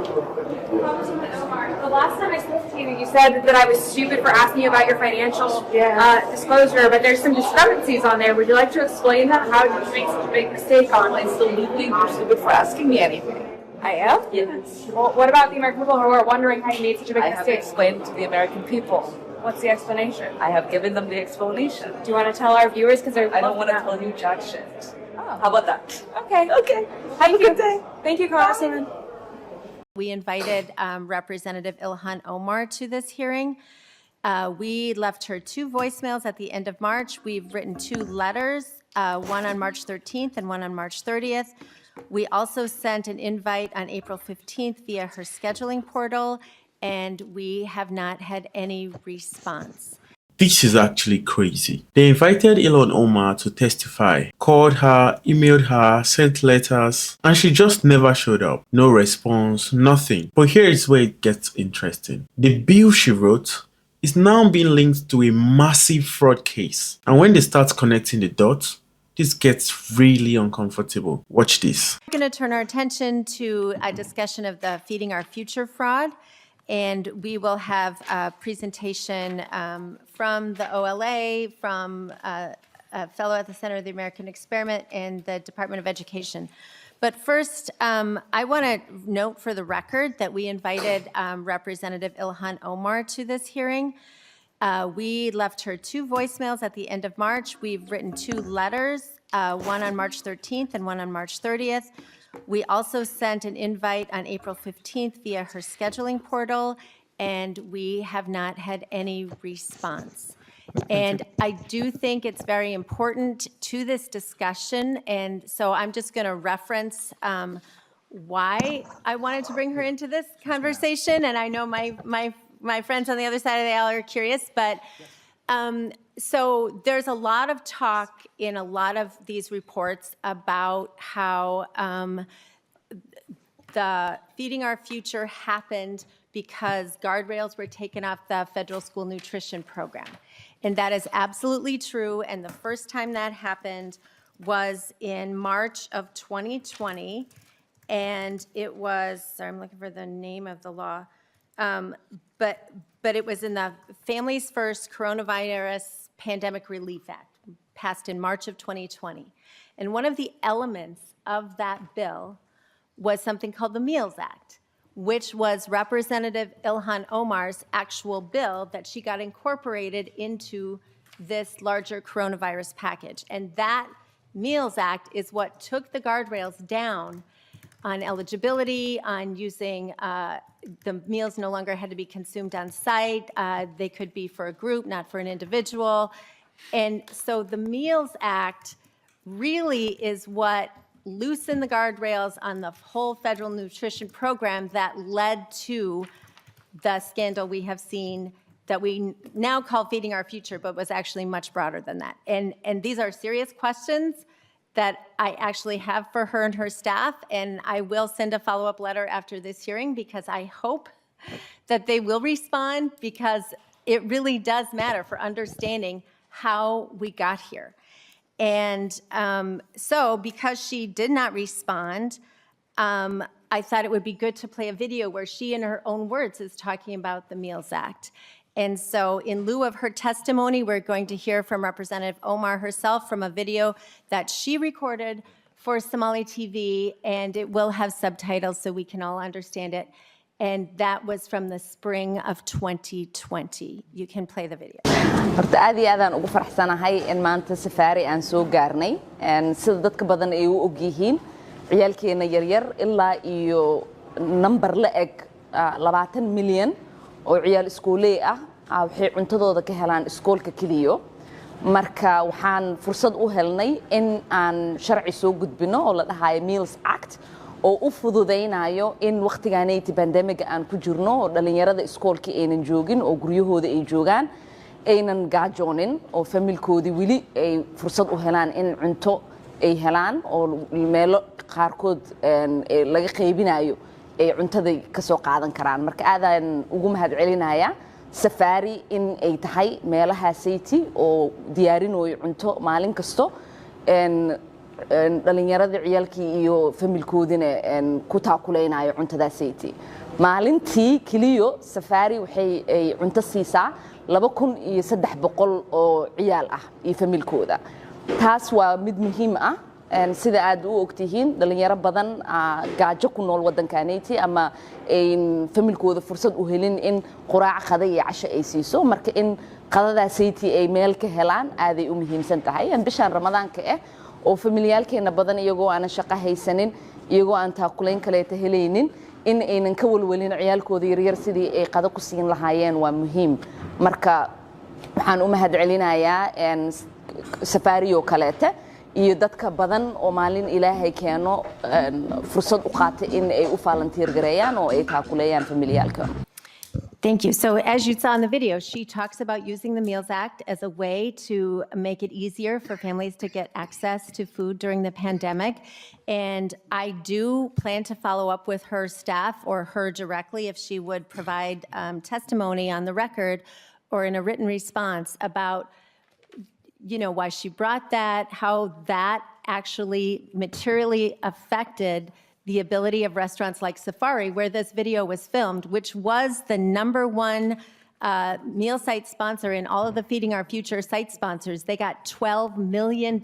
Congresswoman Omar, the last time I spoke to you, you said that I was stupid for asking you about your financial disclosure, but there's some discrepancies on there. Would you like to explain that? How did you make such a big mistake on it? Absolutely, you're stupid for asking me anything. I am? Yes. Well, what about the American people who are wondering how you made such a big I have mistake? explained to the American people. What's the explanation? I have given them the explanation. Do you want to tell our viewers? Because I don't want to tell you jack shit. Oh. How about that? Okay. Okay. Have a good day. Thank you, Congresswoman. We invited Representative Ilhan Omar to this hearing. We left her 2 voicemails at the end of March. We've written 2 letters, one on March 13th and one on March 30th. We also sent an invite on April 15th via her scheduling portal, and we have not had any response. This is actually crazy. They invited Ilhan Omar to testify, called her, emailed her, sent letters, and she just never showed up. No response, nothing. But here is where it gets interesting. The bill she wrote is now being linked to a massive fraud case. And when they start connecting the dots, this gets really uncomfortable. Watch this. We're going to turn our attention to a discussion of the Feeding Our Future fraud. And we will have a presentation from the OLA, from a fellow at the Center of the American Experiment, and the Department of Education. But first, I want to note for the record that we invited Representative Ilhan Omar to this hearing. We left her 2 voicemails at the end of March. We've written 2 letters, one on March 13th and one on March 30th. We also sent an invite on April 15th via her scheduling portal, and we have not had any response. And I do think it's very important to this discussion, and so I'm just going to reference why I wanted to bring her into this conversation, and I know my friends on the other side of the aisle are curious, but so there's a lot of talk in a lot of these reports about how the Feeding Our Future happened because guardrails were taken off the federal school nutrition program. And that is absolutely true. And the first time that happened was in March of 2020. And it was, sorry, I'm looking for the name of the law. But it was in the Families First Coronavirus Pandemic Relief Act, passed in March of 2020. And one of the elements of that bill was something called the Meals Act, which was Representative Ilhan Omar's actual bill that she got incorporated into this larger coronavirus package. And that Meals Act is what took the guardrails down on eligibility, on using the meals no longer had to be consumed on site. They could be for a group, not for an individual. And so the Meals Act really is what loosened the guardrails on the whole federal nutrition program that led to the scandal we have seen that we now call Feeding Our Future, but was actually much broader than that. And these are serious questions that I actually have for her and her staff, and I will send a follow-up letter after this hearing because I hope that they will respond, because it really does matter for understanding how we got here. And so because she did not respond, I thought it would be good to play a video where she, in her own words, is talking about the Meals Act. And so in lieu of her testimony, we're going to hear from Representative Omar herself from a video that she recorded for Somali TV, and it will have subtitles so we can all understand it. And that was from the spring of 2020. You can play the video. horta aad iyo aad aan ugu faraxsanahay in maanta safari aan soo gaarnay sida dadka badan ay u og yihiin ciyaalkeena yar yar ilaa iyo number la eg 20 milyan oo ciyaal iskooley ah waxay cuntadooda ka helaan iskoolka kaliyo marka waxaan fursad u helnay in aan sharci soo gudbino oo la dhahayo Meals Act oo u fududeynayo in waqtigaanay pandemic aan ku jirno oo dhalinyarada iskoolka aynan joogin oo guryahooda ay joogaan aynan gaajoonin oo familkoodi wili ay fursad u helaan in cunto ay helaan oo meelo qaarkood laga qaybinayo ay cuntada ka soo qaadan karaan marka aadaan ugu mahad celinaya safari in ay tahay meelaha sayti oo diyaarinayo cunto maalin kasto dhalinyarada ciyaalkii iyo familkoodina ku taakulaynayo cuntadaasaytii maalintii keliyo safaari waxay cunto siisaa 2,300 oo ciyaal ah iyo familkooda taas waa mid muhiim ah sida aad u ogtihiin dhalinyaro badan gaajo ku nool waddankaanayti ama familkooda fursad u helin in quraac qada iyo casho ay siiso marka in qadadaasaytii ay meel ka helaan aaday u muhiimsan tahay bishaan ramadaanka oo familiyaalkeena badan iyagoo aan shaqo haysanin iyagoo aan taakulayn kaleeta helaynin in aynan ka walwalin ciyaalkooda yaryar sidii ay qado ku siin lahaayeen waa muhiim marka waxaan u mahad celinayaa safaariyo kaleeta iyo dadka badan oo maalin ilaahay keeno fursad u qaatay in ay u volunteer gareeyaan oo ay taakuleeyaan familiyaalka. Thank you. So as you saw in the video, she talks about using the Meals Act as a way to make it easier for families to get access to food during the pandemic. And I do plan to follow up with her staff or her directly if she would provide testimony on the record or in a written response about why she brought that, how that actually materially affected the ability of restaurants like Safari, where this video was filmed, which was the #1 meal site sponsor in all of the Feeding Our Future site sponsors. They got $12 million,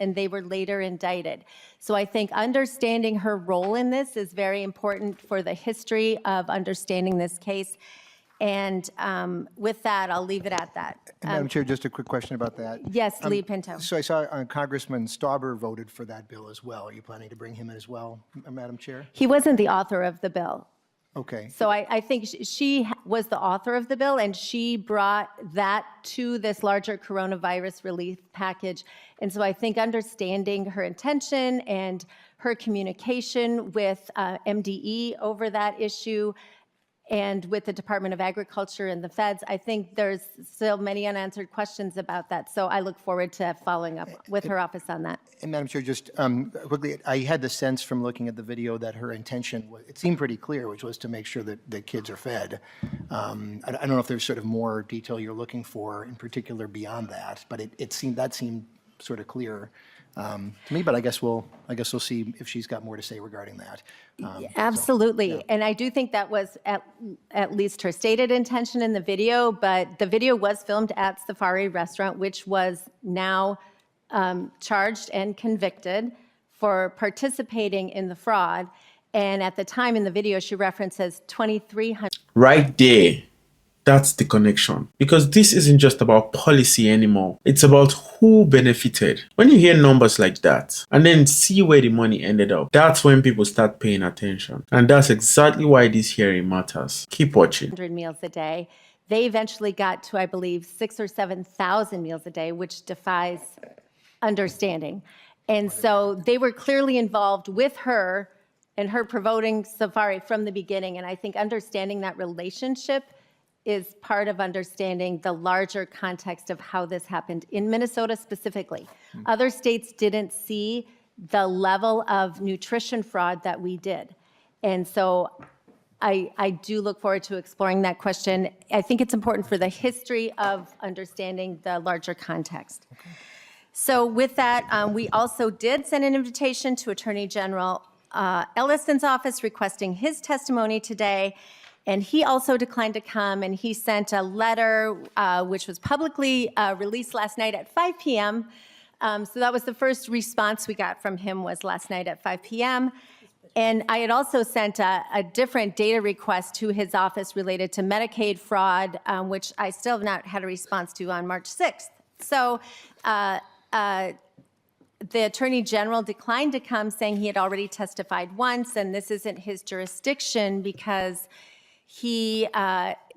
and they were later indicted. So I think understanding her role in this is very important for the history of understanding this case. And with that, I'll leave it at that. Madam Chair, just a quick question about that. Yes, Lee Pinto. So I saw Congressman Stauber voted for that bill as well. Are you planning to bring him in as well, Madam Chair? He wasn't the author of the bill. Okay. So I think she was the author of the bill, and she brought that to this larger coronavirus relief package. And so I think understanding her intention and her communication with MDE over that issue and with the Department of Agriculture and the feds, I think there's still many unanswered questions about that. So I look forward to following up with her office on that. And Madam Chair, just quickly, I had the sense from looking at the video that her intention, it seemed pretty clear, which was to make sure that the kids are fed. I don't know if there's sort of more detail you're looking for in particular beyond that, but that seemed sort of clear to me, but I guess we'll see if she's got more to say regarding that. Absolutely. So, yeah. And I do think that was at least her stated intention in the video, but the video was filmed at Safari Restaurant, which was now charged and convicted for participating in the fraud. And at the time in the video, she references 2,300. Right there. That's the connection. Because this isn't just about policy anymore. It's about who benefited. When you hear numbers like that and then see where the money ended up, that's when people start paying attention. And that's exactly why this hearing matters. Keep watching. 100 meals a day. They eventually got to, I believe, 6,000 or 7,000 meals a day, which defies understanding. And so they were clearly involved with her and her promoting Safari from the beginning. And I think understanding that relationship is part of understanding the larger context of how this happened in Minnesota specifically. Other states didn't see the level of nutrition fraud that we did. And so I do look forward to exploring that question. I think it's important for the history of understanding the larger context. Okay. So with that, we also did send an invitation to Attorney General Ellison's office requesting his testimony today. And he also declined to come, and he sent a letter which was publicly released last night at 5 p.m. So that was the first response we got from him was last night at 5 p.m. And I had also sent a different data request to his office related to Medicaid fraud, which I still have not had a response to on March 6th. So the Attorney General declined to come, saying he had already testified once, and this isn't his jurisdiction because he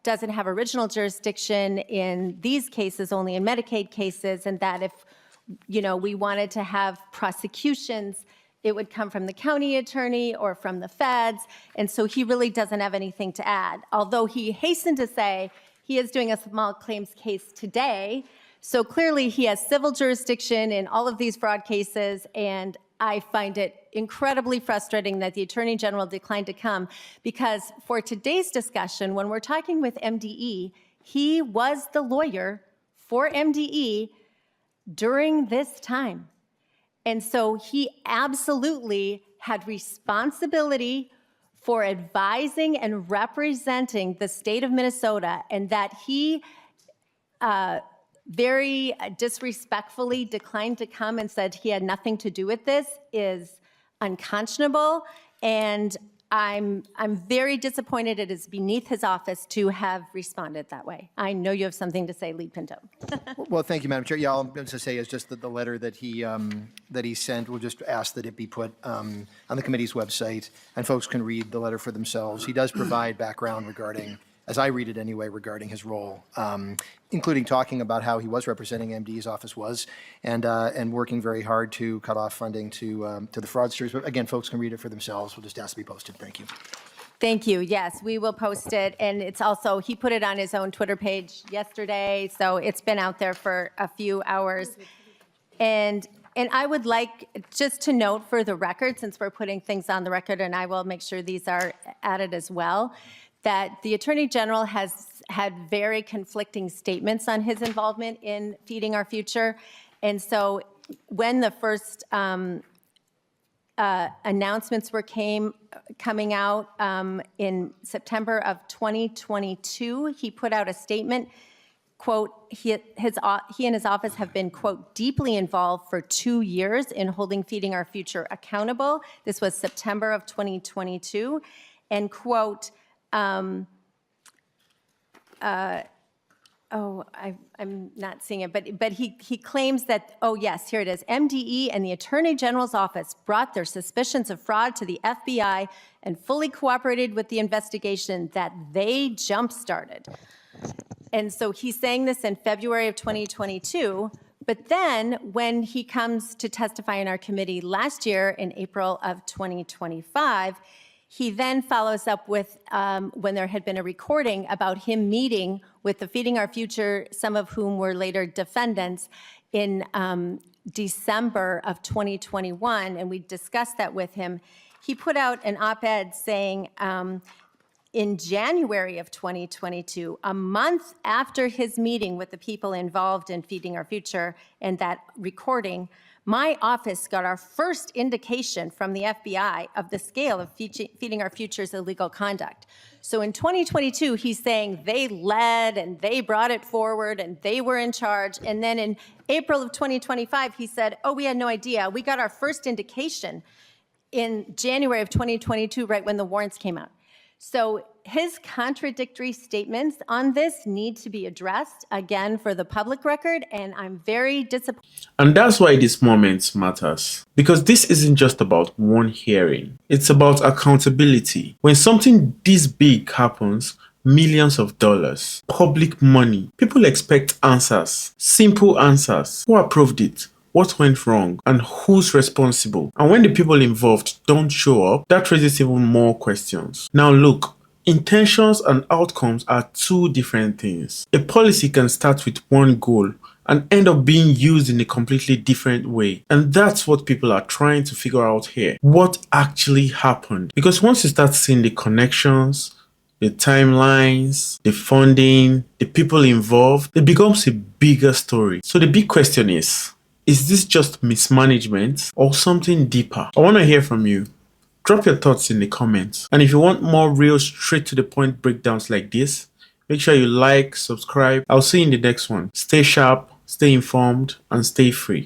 doesn't have original jurisdiction in these cases, only in Medicaid cases, and that if, we wanted to have prosecutions, it would come from the county attorney or from the feds, and so he really doesn't have anything to add. Although he hastened to say he is doing a small claims case today, so clearly he has civil jurisdiction in all of these fraud cases, and I find it incredibly frustrating that the Attorney General declined to come because for today's discussion, when we're talking with MDE, he was the lawyer for MDE during this time. And so he absolutely had responsibility for advising and representing the state of Minnesota, and that he very disrespectfully declined to come and said he had nothing to do with this is unconscionable. And I'm very disappointed. It is beneath his office to have responded that way. I know you have something to say, Lead Pinto. Well, thank you, Madam Chair. Yeah, all I'm going to say is just that the letter that he sent, we'll just ask that it be put on the committee's website, and folks can read the letter for themselves. He does provide background regarding, as I read it anyway, regarding his role, including talking about how he was representing MD's office was, and working very hard to cut off funding to the fraudsters. But again, folks can read it for themselves. We'll just ask to be posted. Thank you. Thank you. Yes, we will post it. And it's also, he put it on his own Twitter page yesterday, so it's been out there for a few hours. And I would like just to note for the record, since we're putting things on the record, and I will make sure these are added as well, that the Attorney General has had very conflicting statements on his involvement in Feeding Our Future. And so when the first announcements were coming out in September of 2022, he put out a statement, quote, he and his office have been, quote, deeply involved for 2 years in holding Feeding Our Future accountable. This was September of 2022. And, quote, I'm not seeing it, but he claims that, oh yes, here it is. MDE and the Attorney General's office brought their suspicions of fraud to the FBI and fully cooperated with the investigation that they jump-started. And so he's saying this in February of 2022, but then when he comes to testify in our committee last year in April of 2025, he then follows up with when there had been a recording about him meeting with the Feeding Our Future, some of whom were later defendants, in December of 2021, and we discussed that with him. He put out an op-ed saying in January of 2022, a month after his meeting with the people involved in Feeding Our Future and that recording, my office got our first indication from the FBI of the scale of Feeding Our Future's illegal conduct. So in 2022, he's saying they led and they brought it forward and they were in charge. And then in April of 2025, he said, oh, we had no idea. We got our first indication in January of 2022, right when the warrants came out. So his contradictory statements on this need to be addressed, again, for the public record, and I'm very disappointed. And that's why this moment matters. Because this isn't just about one hearing. It's about accountability. When something this big happens, millions of dollars, public money, people expect answers, simple answers. Who approved it? What went wrong? And who's responsible? And when the people involved don't show up, that raises even more questions. Now look, intentions and outcomes are two different things. A policy can start with one goal and end up being used in a completely different way. And that's what people are trying to figure out here. What actually happened? Because once you start seeing the connections, the timelines, the funding, the people involved, it becomes a bigger story. So the big question is this just mismanagement or something deeper? I want to hear from you. Drop your thoughts in the comments. And if you want more real straight to the point breakdowns like this, make sure you like, subscribe. I'll see you in the next one. Stay sharp, stay informed, and stay free.